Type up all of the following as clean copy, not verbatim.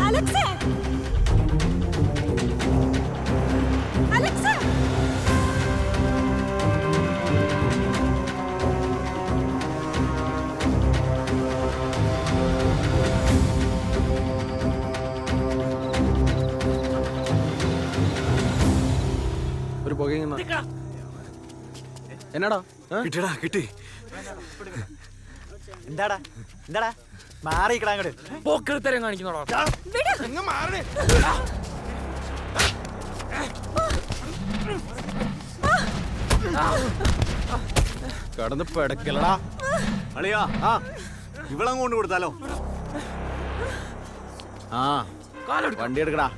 അലക്സേ, അലക്സേ, ഒരു പുകയും എന്നാടാ കിട്ടിയടാ കിട്ടി. എന്താടാ എന്താടാ മാറിക്കടാ അങ്ങോട്ട്. പോക്കരുത്തരം കാണിക്കുന്നോടാ. കടന്ന് പെടക്കലടാ അളിയാ, ഇവളങ്ങോട്ട് കൊടുത്താലോ? ആ വണ്ടി എടുക്കടാ.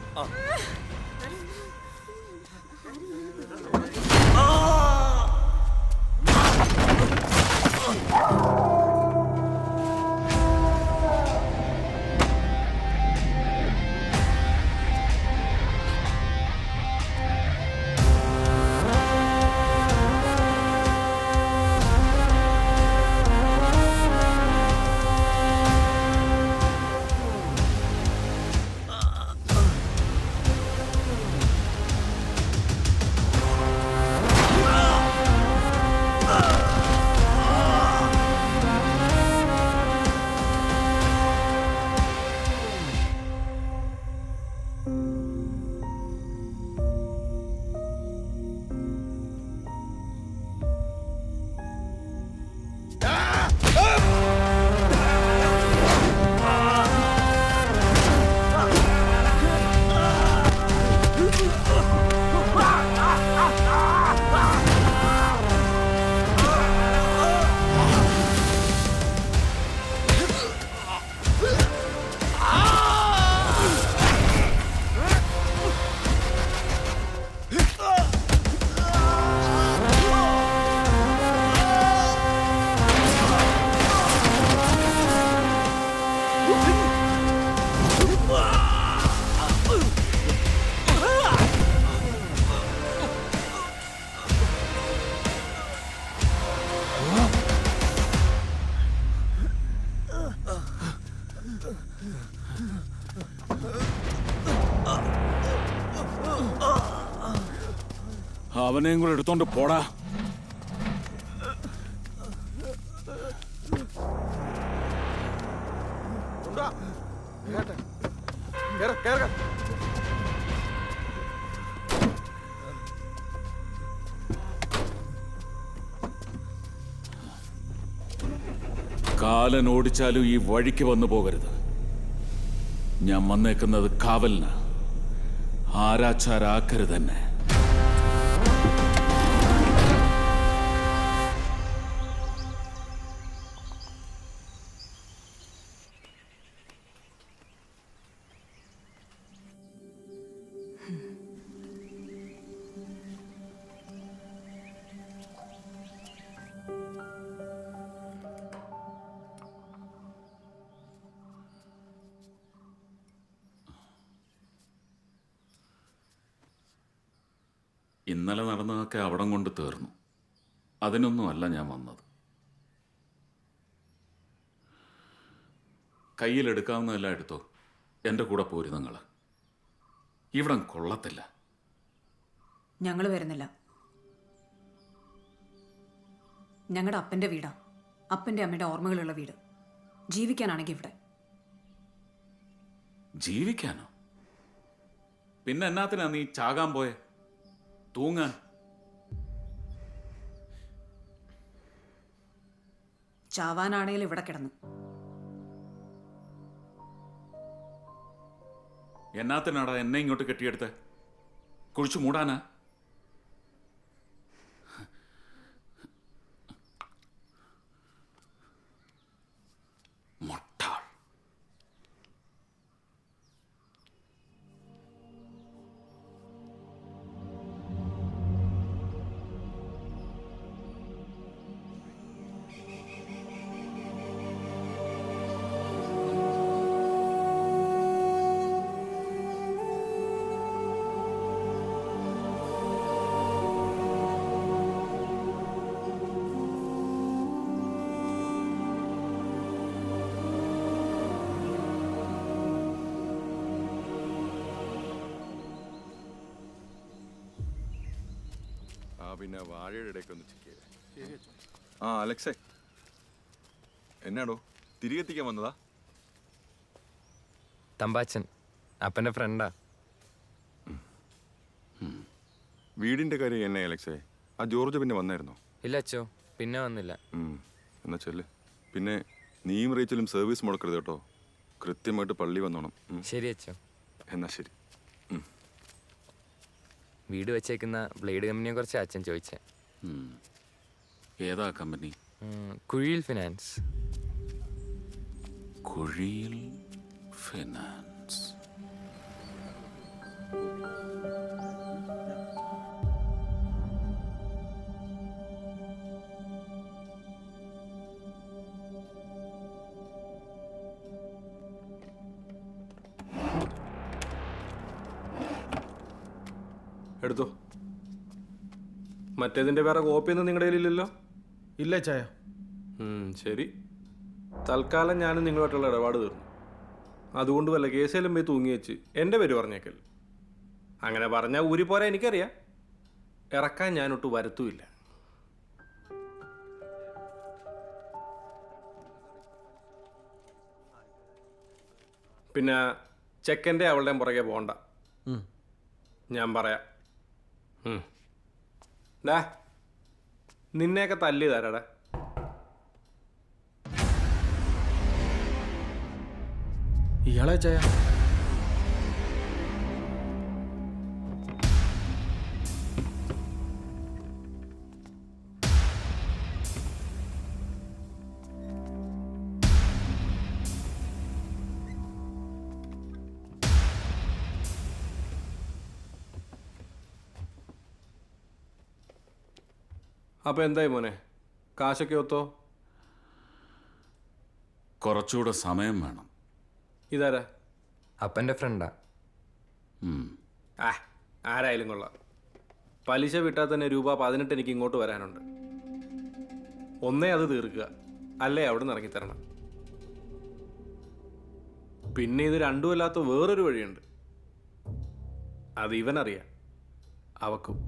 അവനെയും കൂടെ എടുത്തോണ്ട് പോടാ. കാലൻ ഓടിച്ചാലും ഈ വഴിക്ക് വന്നു പോകരുത്. ഞാൻ വന്നേക്കുന്നത് കാവലിന്. ആരാച്ചാരാക്കരുത് തന്നെ. ഇന്നലെ നടന്നതൊക്കെ അവിടം കൊണ്ട് തീർന്നു. അതിനൊന്നുമല്ല ഞാൻ വന്നത്. കയ്യിലെടുക്കാവുന്നതെല്ലാം എടുത്തോ. എൻ്റെ കൂടെ പോരും നിങ്ങൾ. ഇവിടം കൊള്ളത്തില്ല. ഞങ്ങൾ വരുന്നില്ല. ഞങ്ങളുടെ അപ്പൻ്റെ വീടാ. അപ്പൻ്റെ അമ്മയുടെ ഓർമ്മകളുള്ള വീട്. ജീവിക്കാനാണെങ്കിൽ ഇവിടെ. ജീവിക്കാനോ? പിന്നെ എന്നാത്തിനാ നീ ചാകാൻ പോയെ? തൂങ്ങാൻ. ചാവാനാണേലും ഇവിടെ കിടന്നു. എന്നാത്തിനാടാ എന്നെ ഇങ്ങോട്ട് കെട്ടിയെടുത്ത്? കുഴിച്ചു മൂടാനാ? മുട്ടാൾ. പിന്നെ വാഴയുടെ ഇടയ്ക്ക് ഒന്ന് ചെക്ക് ചെയ്തേ. ആ അലക്സേ, എന്നാടോ തിരികെ എത്തിക്കാൻ വന്നതാ? തമ്പാച്ചൻ അപ്പൻ്റെ ഫ്രണ്ടാ. വീടിന്റെ കാര്യം എന്നെ അലക്സേ? ആ ജോർജ് പിന്നെ വന്നായിരുന്നോ? ഇല്ല അച്ചോ, പിന്നെ വന്നില്ല. എന്നാ ചെല്ല്. പിന്നെ നീയും റേച്ചലും സർവീസ് മുടക്കരുത് കേട്ടോ. കൃത്യമായിട്ട് പള്ളി വന്നോണം. ശരി അച്ചോ. എന്നാ ശരി. വീട് വെച്ചേക്കുന്ന ബ്ലേഡ് കമ്പനിയെ കുറിച്ച് അച്ഛൻ ചോദിച്ചേ. ഏതാ കമ്പനി? കുഴിയിൽ ഫിനാൻസ്. കുഴിയിൽ ഫിനാൻസ്. എടുത്തോ. മറ്റേതിൻ്റെ വേറെ കോപ്പിയൊന്നും നിങ്ങളുടെ കയ്യിലില്ലല്ലോ? ഇല്ല ചായ. ശരി, തൽക്കാലം ഞാനും നിങ്ങളുമായിട്ടുള്ള ഇടപാട് തീർന്നു. അതുകൊണ്ട് വല്ല കേസേലും പോയി തൂങ്ങി വെച്ച് എൻ്റെ പേര് പറഞ്ഞേക്കൽ. അങ്ങനെ പറഞ്ഞാൽ ഊരിപ്പോരാ എനിക്കറിയാം. ഇറക്കാൻ ഞാനൊട്ട് വരുത്തുമില്ല. പിന്നെ ചെക്കൻ്റെ അവളുടെയും പുറകെ പോകണ്ട, ഞാൻ പറയാം. ഡാ, നിന്നെയൊക്കെ തല്ലി തരാടാ. ഇയാളെ ചായ. അപ്പോൾ എന്തായി മോനെ, കാശൊക്കെ ഒത്തോ? കുറച്ചുകൂടെ സമയം വേണം. ഇതാരാ? അപ്പൻ്റെ ഫ്രണ്ടാ. ആരായാലും കൊള്ളാം. പലിശ വിട്ടാൽ തന്നെ രൂപ 18 എനിക്ക് ഇങ്ങോട്ട് വരാനുണ്ട്. ഒന്നേ അത് തീർക്കുക, അല്ലേ അവിടെ നിന്ന് ഇറങ്ങിത്തരണം. പിന്നെ ഇത് രണ്ടുമല്ലാത്ത വേറൊരു വഴിയുണ്ട്. അത് ഇവനറിയാം, അവക്കും.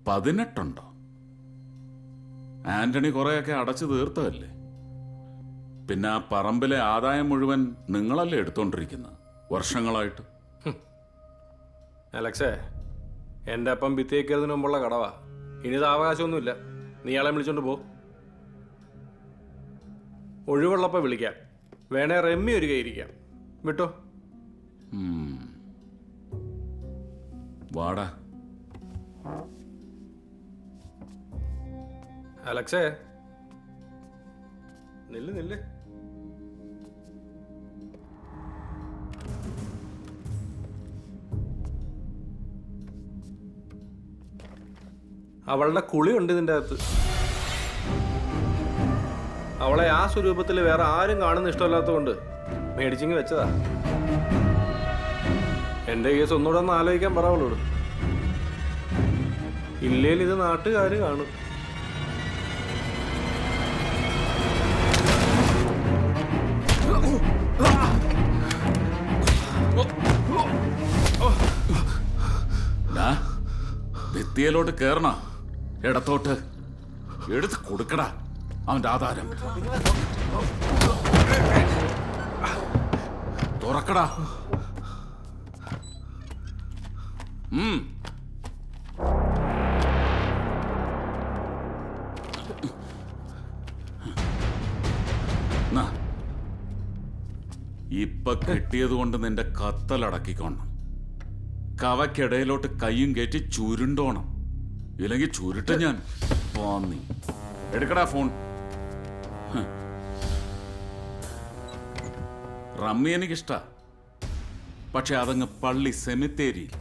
18 ആന്റണി കുറെയൊക്കെ അടച്ചു തീർത്തതല്ലേ? പിന്നെ ആ പറമ്പിലെ ആദായം മുഴുവൻ നിങ്ങളല്ലേ എടുത്തോണ്ടിരിക്കുന്നത് വർഷങ്ങളായിട്ട്? അലക്സേ, എൻ്റെ അപ്പം ഭിത്തിയേക്കതിന് മുമ്പുള്ള കടവാ. ഇനി ഇത് അവകാശമൊന്നുമില്ല. നീ ആളെ വിളിച്ചോണ്ട് പോ. ഒഴിവുള്ളപ്പോൾ വിളിക്കാം. വേണേ റമ്മി ഒരു കൈയിരിക്കാം. വിട്ടോ. വാടാ. അലക്സേ, നില്ല് നില്ല്. അവളുടെ കുളിയുണ്ട് ഇതിൻ്റെ അകത്ത്. അവളെ ആ സ്വരൂപത്തിൽ വേറെ ആരും കാണുന്ന ഇഷ്ടമല്ലാത്തതുകൊണ്ട് മേടിച്ചിങ്ങ് വെച്ചതാ. എൻ്റെ കേസ് ഒന്നുകൂടെ ഒന്ന് ആലോചിക്കാൻ പറവളോട്. ഇല്ലേൽ ഇത് നാട്ടുകാർ കാണും. ഭിത്തിയിലോട്ട് കേറണ, ഇടത്തോട്ട് എടുത്ത് കൊടുക്കടാ അവന്റെ ആധാരം. തുറക്കടാ. ഇപ്പൊ കിട്ടിയത് കൊണ്ട് നിന്റെ കത്തലടക്കിക്കോണം. കവയ്ക്കിടയിലോട്ട് കയ്യും കയറ്റി ചുരുണ്ടോണം. ഇല്ലെങ്കിൽ ചുരുട്ട ഞാൻ പോന്നി. എടുക്കടാ ഫോൺ. റമ്മി എനിക്കിഷ്ട, പക്ഷെ അതങ്ങ് പള്ളി സെമിത്തേരിയിൽ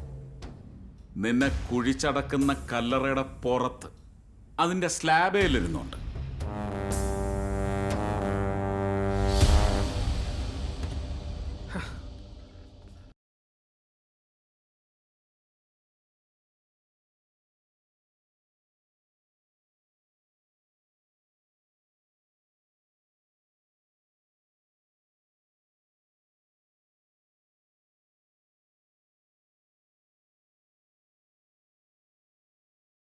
നിന്നെ കുഴിച്ചടക്കുന്ന കല്ലറയുടെ പുറത്ത് അതിന്റെ സ്ലാബേലിരുന്നുണ്ട്.